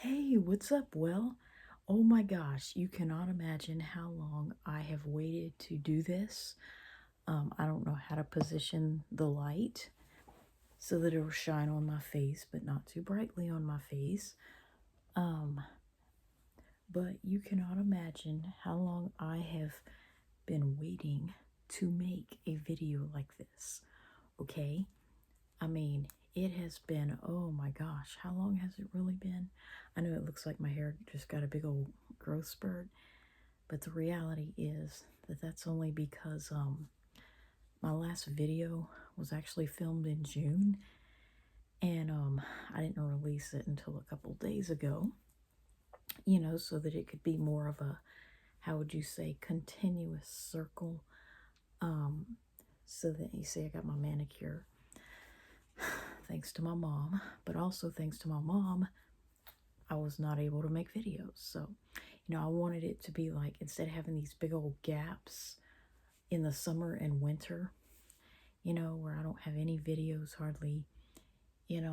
Hey, what's up? Well, oh my gosh, you cannot imagine how long I have waited to do this. I don't know how to position the light so that it will shine on my face, but not too brightly on my face. Um, but you cannot imagine how long I have been waiting to make a video like this. Okay? I mean, it has been, oh my gosh, how long has it really been? I know it looks like my hair just got a big old growth spurt, but the reality is that that's only because my last video was actually filmed in June, and I didn't release it until a couple days ago, so that it could be more of a, how would you say, continuous circle. Um, so that you see, I got my manicure thanks to my mom, but also thanks to my mom, I was not able to make videos. So, I wanted it to be like, instead of having these big old gaps in the summer and winter, where I don't have any videos hardly in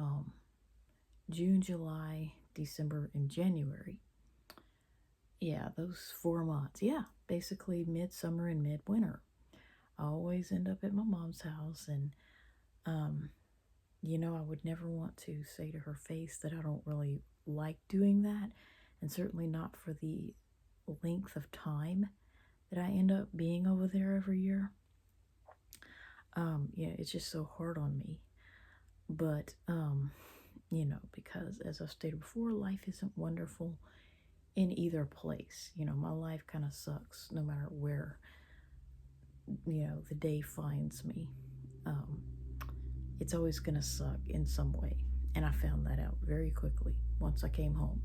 June, July, December, and January. Yeah, those 4 months. Yeah, basically midsummer and midwinter. I always end up at my mom's house, and um, I would never want to say to her face that I don't really like doing that, and certainly not for the length of time that I end up being over there every year. Yeah, it's just so hard on me. But, because as I've stated before, life isn't wonderful in either place. My life kind of sucks no matter where, the day finds me. Um, it's always going to suck in some way. And I found that out very quickly once I came home.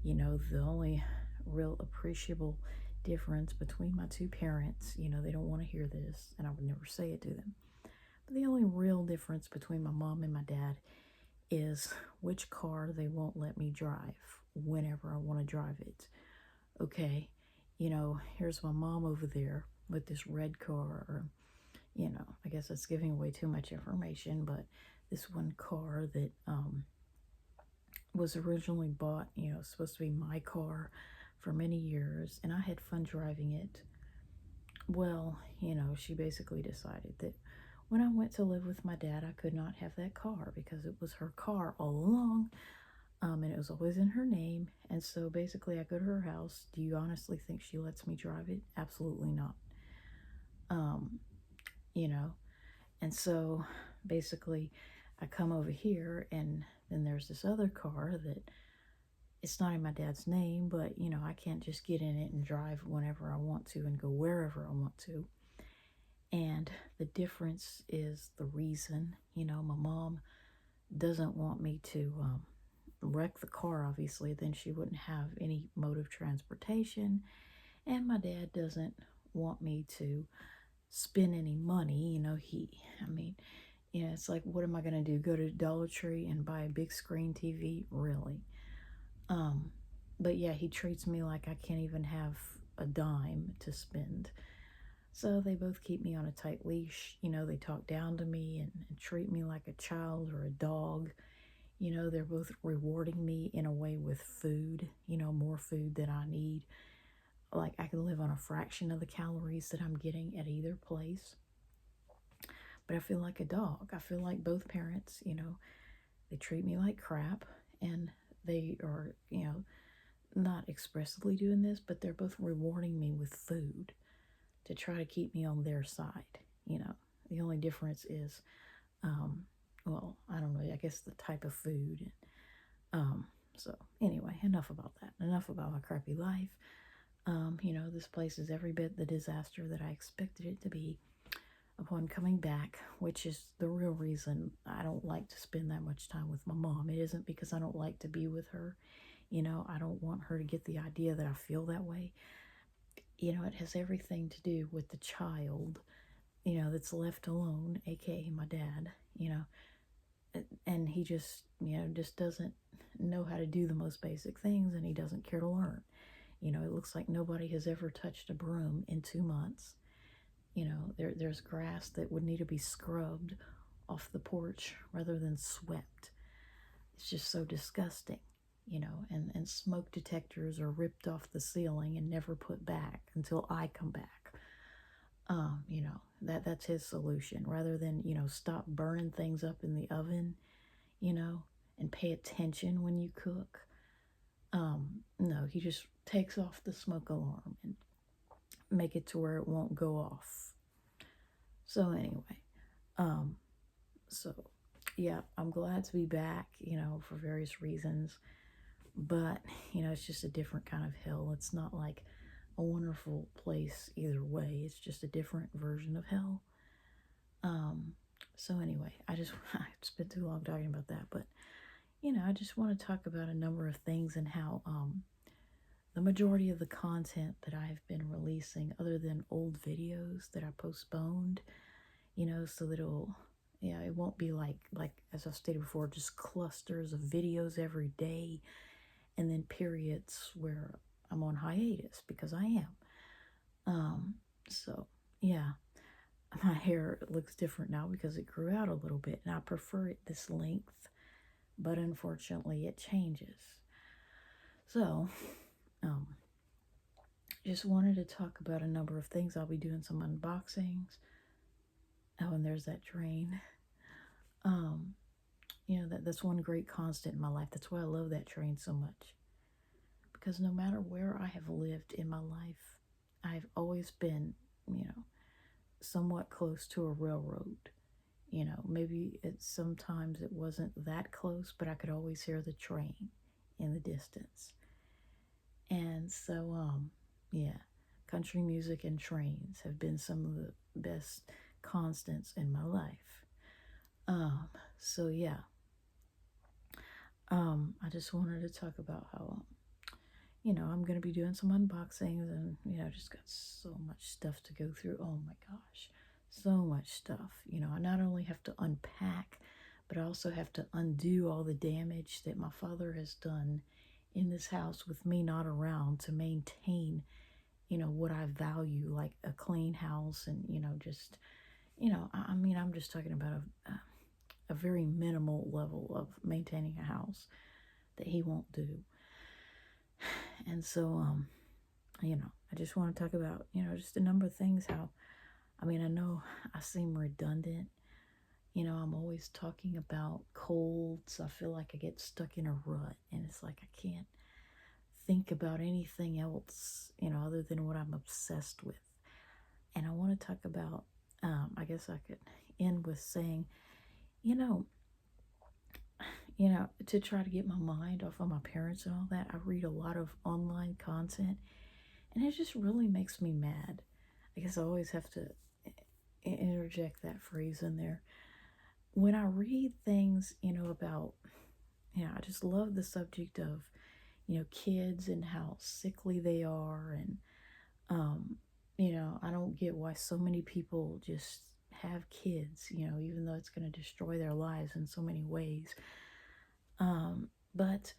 The only real appreciable difference between my two parents, they don't want to hear this, and I would never say it to them. But the only real difference between my mom and my dad is which car they won't let me drive whenever I want to drive it. Okay, here's my mom over there with this red car, or, I guess that's giving away too much information, but this one car that was originally bought, supposed to be my car for many years, and I had fun driving it. Well, she basically decided that when I went to live with my dad, I could not have that car because it was her car all along, and it was always in her name. And so basically, I go to her house. Do you honestly think she lets me drive it? Absolutely not. Um, you know, and so basically, I come over here, and then there's this other car that it's not in my dad's name, but I can't just get in it and drive whenever I want to and go wherever I want to. And the difference is the reason, my mom doesn't want me to wreck the car, obviously, then she wouldn't have any mode of transportation. And my dad doesn't want me to spend any money. I mean, it's like, what am I going to do? Go to Dollar Tree and buy a big screen TV? Really? Um, but yeah, he treats me like I can't even have a dime to spend. So they both keep me on a tight leash. They talk down to me and treat me like a child or a dog. They're both rewarding me in a way with food, more food that I need. Like, I can live on a fraction of the calories that I'm getting at either place. But I feel like a dog. I feel like both parents, they treat me like crap, and they are, not expressly doing this, but they're both rewarding me with food to try to keep me on their side. The only difference is, well, I don't know, I guess the type of food. So anyway, enough about that. Enough about my crappy life. This place is every bit the disaster that I expected it to be upon coming back, which is the real reason I don't like to spend that much time with my mom. It isn't because I don't like to be with her. I don't want her to get the idea that I feel that way. It has everything to do with the child, that's left alone, aka my dad, and he just doesn't know how to do the most basic things, and he doesn't care to learn. It looks like nobody has ever touched a broom in 2 months. There's grass that would need to be scrubbed off the porch rather than swept. It's just so disgusting. and smoke detectors are ripped off the ceiling and never put back until I come back. That's his solution. Rather than, stop burning things up in the oven, you know, and pay attention when you cook. No, he just takes off the smoke alarm and make it to where it won't go off. So anyway, um, so yeah, I'm glad to be back, for various reasons. But, it's just a different kind of hell. It's not like a wonderful place either way. It's just a different version of hell. So anyway, I spent too long talking about that, but I just want to talk about a number of things and how the majority of the content that I've been releasing, other than old videos that I postponed, so that it won't be like as I've stated before, just clusters of videos every day, and then periods where I'm on hiatus, because I am. So yeah, my hair looks different now because it grew out a little bit, and I prefer it this length, but unfortunately it changes. So, just wanted to talk about a number of things. I'll be doing some unboxings. Oh, and there's that train. That's one great constant in my life. That's why I love that train so much. Because no matter where I have lived in my life, I've always been, somewhat close to a railroad. Maybe sometimes it wasn't that close, but I could always hear the train in the distance. And so, yeah, country music and trains have been some of the best constants in my life. So yeah, I just wanted to talk about how, I'm going to be doing some unboxings, and, just got so much stuff to go through. Oh my gosh, so much stuff. I not only have to unpack, but I also have to undo all the damage that my father has done in this house with me not around, to maintain, what I value, like a clean house, and, just, I'm just talking about a very minimal level of maintaining a house that he won't do. And so, I just want to talk about, just a number of things. How, I know I seem redundant. I'm always talking about colds. I feel like I get stuck in a rut, and it's like I can't think about anything else, other than what I'm obsessed with. And I want to talk about, I guess I could end with saying, to try to get my mind off of my parents and all that, I read a lot of online content, and it just really makes me mad. I guess I always have to interject that phrase in there. When I read things, about, I just love the subject of, kids and how sickly they are. And, I don't get why so many people just have kids, even though it's going to destroy their lives in so many ways. But,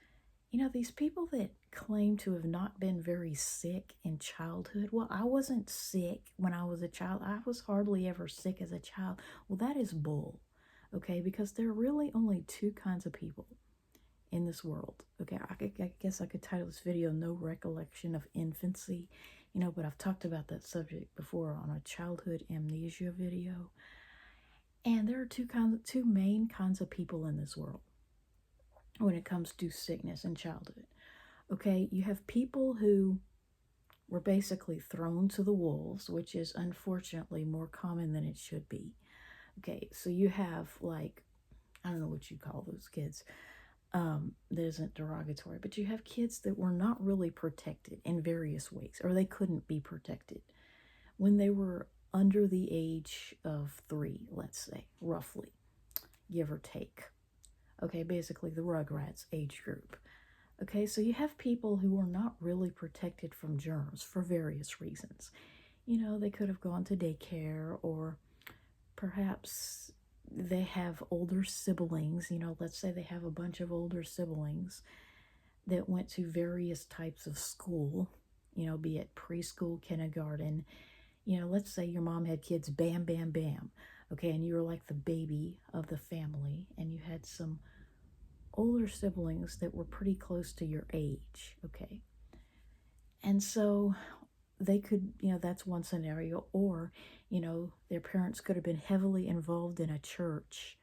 these people that claim to have not been very sick in childhood, well, I wasn't sick when I was a child. I was hardly ever sick as a child. Well, that is bull, okay? Because there are really only two kinds of people in this world, okay? I guess I could title this video No Recollection of Infancy, but I've talked about that subject before on a childhood amnesia video. And there are two main kinds of people in this world when it comes to sickness in childhood. Okay, you have people who were basically thrown to the wolves, which is unfortunately more common than it should be. Okay, so you have, like, I don't know what you call those kids. That isn't derogatory, but you have kids that were not really protected in various ways, or they couldn't be protected when they were under the age of 3, let's say, roughly, give or take. Okay, basically the Rugrats age group. Okay, so you have people who are not really protected from germs for various reasons. They could have gone to daycare, or perhaps they have older siblings. Let's say they have a bunch of older siblings that went to various types of school, be it preschool, kindergarten. Let's say your mom had kids, bam, bam, bam. Okay, and you were like the baby of the family, and you had some older siblings that were pretty close to your age, okay? And so they could, that's one scenario. Or, their parents could have been heavily involved in a church,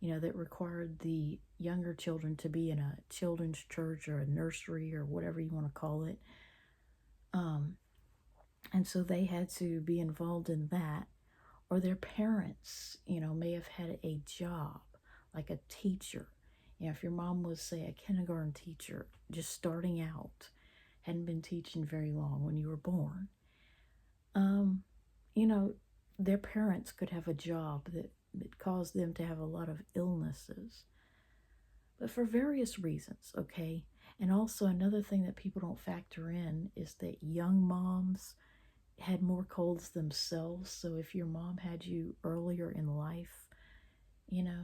that required the younger children to be in a children's church or a nursery or whatever you want to call it. And so they had to be involved in that. Or their parents, may have had a job, like a teacher. If your mom was, say, a kindergarten teacher, just starting out, hadn't been teaching very long when you were born, um, you know, their parents could have a job that caused them to have a lot of illnesses, but for various reasons, okay? And also, another thing that people don't factor in is that young moms had more colds themselves. So if your mom had you earlier in life,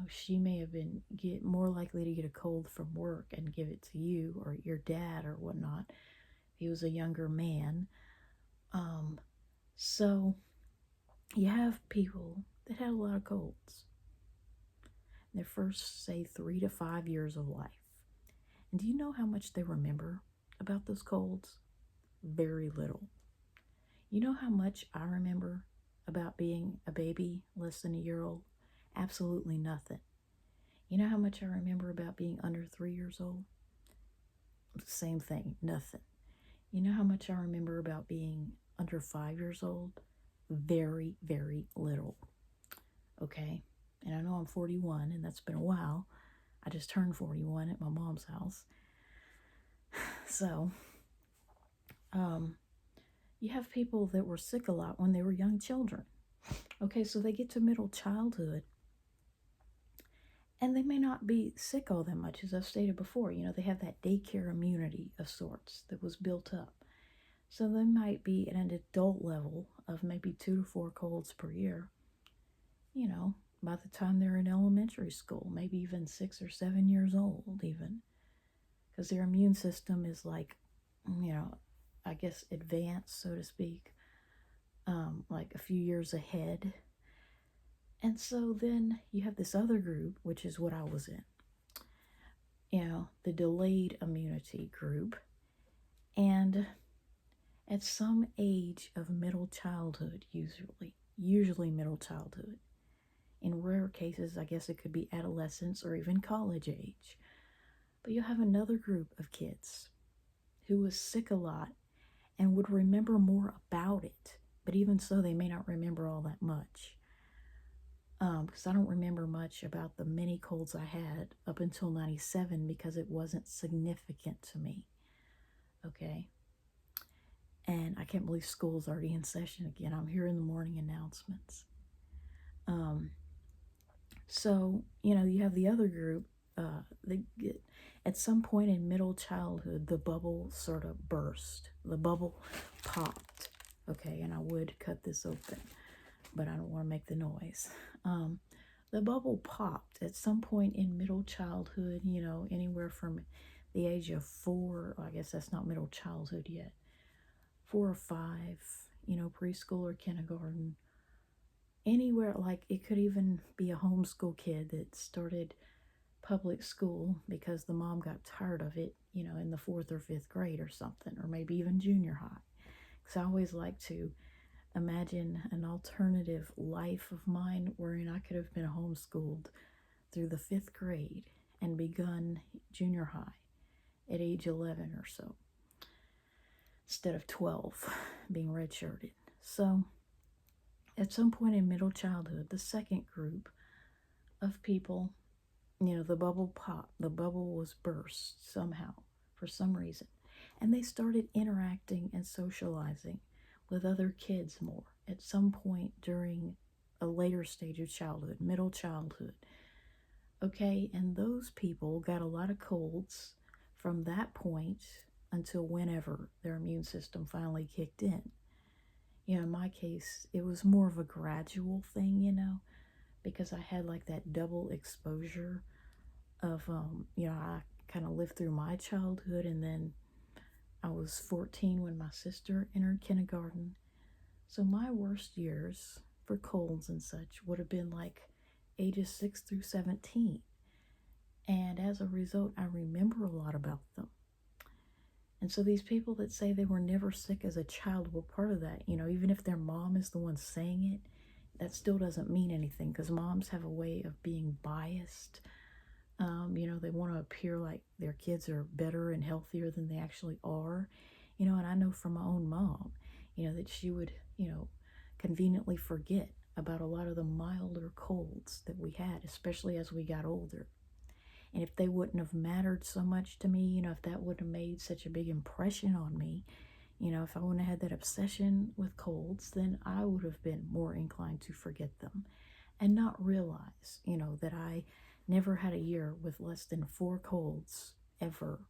she may have been more likely to get a cold from work and give it to you or your dad or whatnot. He was a younger man. So you have people that had a lot of colds in their first, say, 3 to 5 years of life. And do you know how much they remember about those colds? Very little. You know how much I remember about being a baby, less than a year old? Absolutely nothing. You know how much I remember about being under 3 years old? Same thing, nothing. You know how much I remember about being under 5 years old? Very, very little. Okay? And I know I'm 41, and that's been a while. I just turned 41 at my mom's house. So, you have people that were sick a lot when they were young children. Okay, so they get to middle childhood, and they may not be sick all that much, as I've stated before. They have that daycare immunity of sorts that was built up. So they might be at an adult level of maybe 2 to 4 colds per year, by the time they're in elementary school, maybe even 6 or 7 years old, even. Because their immune system is like, I guess advanced, so to speak, like a few years ahead. And so then you have this other group, which is what I was in, the delayed immunity group. And at some age of middle childhood, usually middle childhood, in rare cases, I guess it could be adolescence or even college age, but you'll have another group of kids who was sick a lot and would remember more about it, but even so, they may not remember all that much. Because I don't remember much about the many colds I had up until 97 because it wasn't significant to me. Okay? And I can't believe school's already in session again. I'm hearing the morning announcements. So, you have the other group. They get, at some point in middle childhood, the bubble sort of burst. The bubble popped. Okay, and I would cut this open, but I don't want to make the noise. The bubble popped at some point in middle childhood, anywhere from the age of 4, I guess that's not middle childhood yet, 4 or 5, preschool or kindergarten, anywhere. Like it could even be a homeschool kid that started public school because the mom got tired of it, in the 4th or 5th grade or something, or maybe even junior high. Because I always like to imagine an alternative life of mine wherein I could have been homeschooled through the 5th grade and begun junior high at age 11 or so, instead of 12, being redshirted. So at some point in middle childhood, the second group of people, the bubble popped, the bubble was burst somehow, for some reason, and they started interacting and socializing with other kids more at some point during a later stage of childhood, middle childhood. Okay, and those people got a lot of colds from that point until whenever their immune system finally kicked in. In my case, it was more of a gradual thing, because I had like that double exposure of, I kind of lived through my childhood, and then I was 14 when my sister entered kindergarten. So my worst years for colds and such would have been like ages 6 through 17. And as a result, I remember a lot about them. And so these people that say they were never sick as a child were part of that. You know, even if their mom is the one saying it, that still doesn't mean anything because moms have a way of being biased. You know, they want to appear like their kids are better and healthier than they actually are. You know, and I know from my own mom, you know, that she would, you know, conveniently forget about a lot of the milder colds that we had, especially as we got older. And if they wouldn't have mattered so much to me, you know, if that wouldn't have made such a big impression on me, you know, if I wouldn't have had that obsession with colds, then I would have been more inclined to forget them and not realize, you know, that I never had a year with less than 4 colds ever,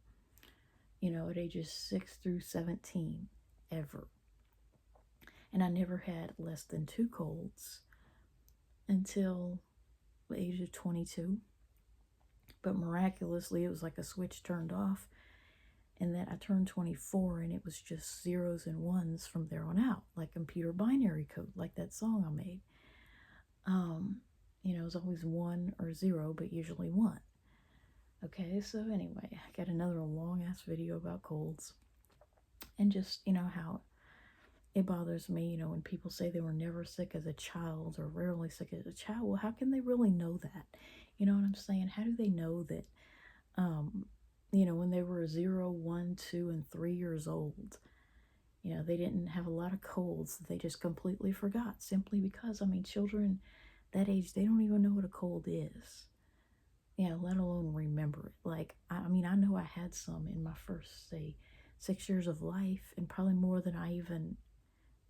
you know, at ages 6 through 17, ever. And I never had less than 2 colds until the age of 22. But miraculously, it was like a switch turned off, and then I turned 24, and it was just zeros and ones from there on out, like computer binary code, like that song I made. You know, it was always 1 or 0, but usually 1. Okay, so anyway, I got another long ass video about colds, and just, you know, how it bothers me, you know, when people say they were never sick as a child or rarely sick as a child. Well, how can they really know that? You know what I'm saying? How do they know that, you know, when they were 0, 1, 2, and 3 years old, you know, they didn't have a lot of colds that they just completely forgot simply because, I mean, children that age, they don't even know what a cold is. Yeah, let alone remember it. Like, I mean, I know I had some in my first, say, 6 years of life, and probably more than I even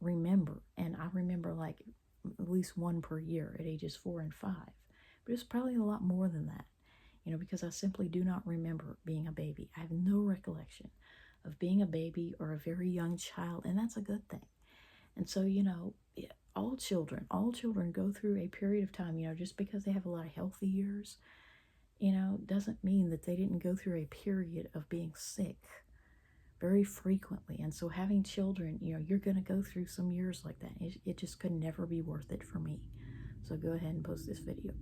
remember. And I remember like at least 1 per year at ages 4 and 5. But it's probably a lot more than that, you know, because I simply do not remember being a baby. I have no recollection of being a baby or a very young child, and that's a good thing. And so, you know, all children go through a period of time, you know, just because they have a lot of healthy years, you know, doesn't mean that they didn't go through a period of being sick very frequently. And so having children, you know, you're going to go through some years like that. It just could never be worth it for me. So go ahead and post this video.